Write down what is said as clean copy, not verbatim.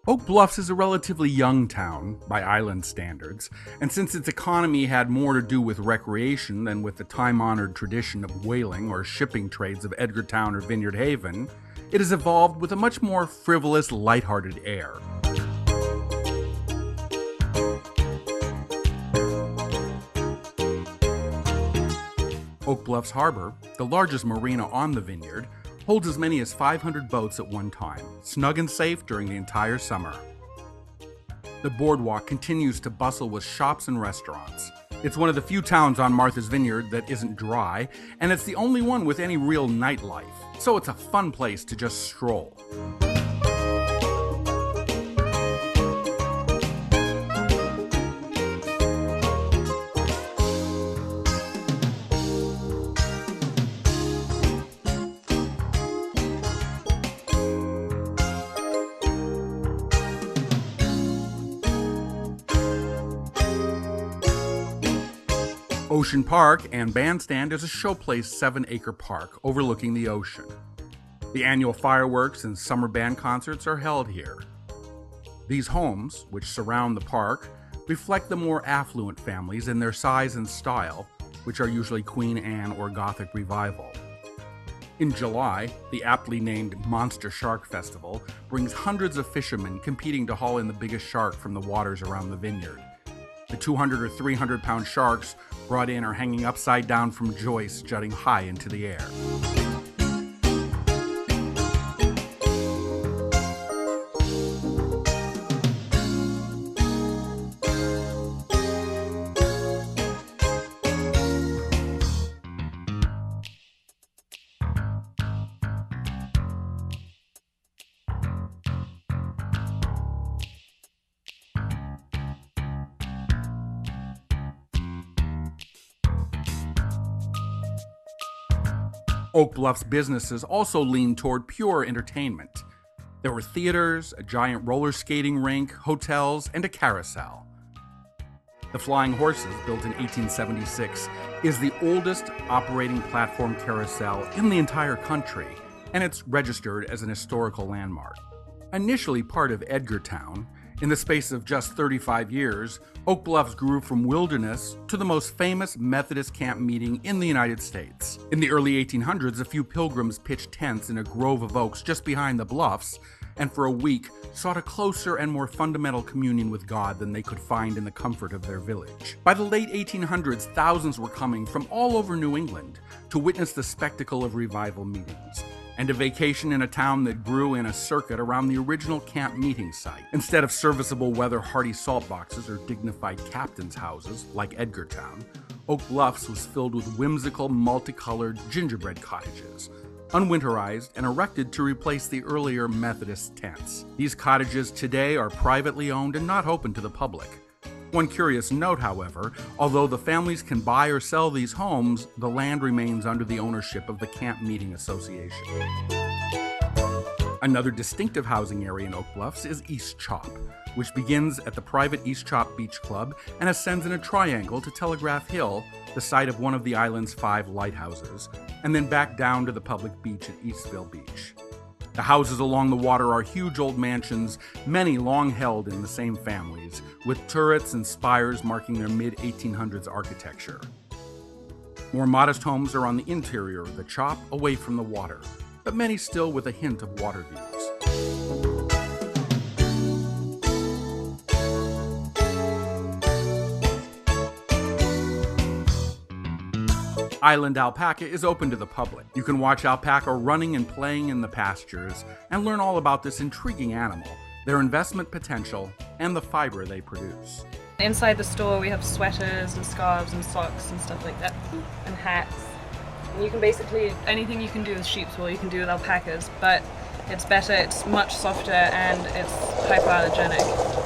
Oak Bluffs is a relatively young town by island standards, and since its economy had more to do with recreation than with the time-honored tradition of whaling or shipping trades of Edgartown or Vineyard Haven, it has evolved with a much more frivolous, lighthearted air. Oak Bluffs Harbor, the largest marina on the Vineyard, holds as many as 500 boats at one time, snug and safe during the entire summer. The Boardwalk continues to bustle with shops and restaurants. It's one of the few towns on Martha's Vineyard that isn't dry, and it's the only one with any real nightlife, so it's a fun place to just stroll. Ocean Park and Bandstand is a showplace 7-acre park overlooking the ocean. The annual fireworks and summer band concerts are held here. These homes, which surround the park, reflect the more affluent families in their size and style, which are usually Queen Anne or Gothic Revival. In July, the aptly named Monster Shark Festival brings hundreds of fishermen competing to haul in the biggest shark from the waters around the vineyard. The 200 or 300 pound sharks brought in are hanging upside down from joists jutting high into the air. Oak Bluff's businesses also leaned toward pure entertainment. There were theaters, a giant roller skating rink, hotels, and a carousel. The Flying Horses, built in 1876, is the oldest operating platform carousel in the entire country, and it's registered as an historical landmark. Initially part of Edgartown, in the space of just 35 years, Oak Bluffs grew from wilderness to the most famous Methodist camp meeting in the United States. In the early 1800s, a few pilgrims pitched tents in a grove of oaks just behind the bluffs, and for a week sought a closer and more fundamental communion with God than they could find in the comfort of their village. By the late 1800s, thousands were coming from all over New England to witness the spectacle of revival meetings, and a vacation in a town that grew in a circuit around the original camp meeting site. Instead of serviceable weather-hardy salt boxes or dignified captains' houses like Edgartown, Oak Bluffs was filled with whimsical, multicolored gingerbread cottages, unwinterized and erected to replace the earlier Methodist tents. These cottages today are privately owned and not open to the public. One curious note, however, although the families can buy or sell these homes, the land remains under the ownership of the Campmeeting Association. Another distinctive housing area in Oak Bluffs is East Chop, which begins at the private East Chop Beach Club and ascends in a triangle to Telegraph Hill, the site of one of the island's 5 lighthouses, and then back down to the public beach at Eastville Beach. The houses along the water are huge old mansions, many long held in the same families, with turrets and spires marking their mid-1800s architecture. More modest homes are on the interior of the Chop, away from the water, but many still with a hint of water views. Island Alpaca is open to the public. You can watch alpaca running and playing in the pastures and learn all about this intriguing animal, their investment potential, and the fiber they produce. Inside the store we have sweaters and scarves and socks and stuff like that, and hats. And you can basically, anything you can do with sheep's wool you can do with alpacas, but it's better, it's much softer, and it's hypoallergenic.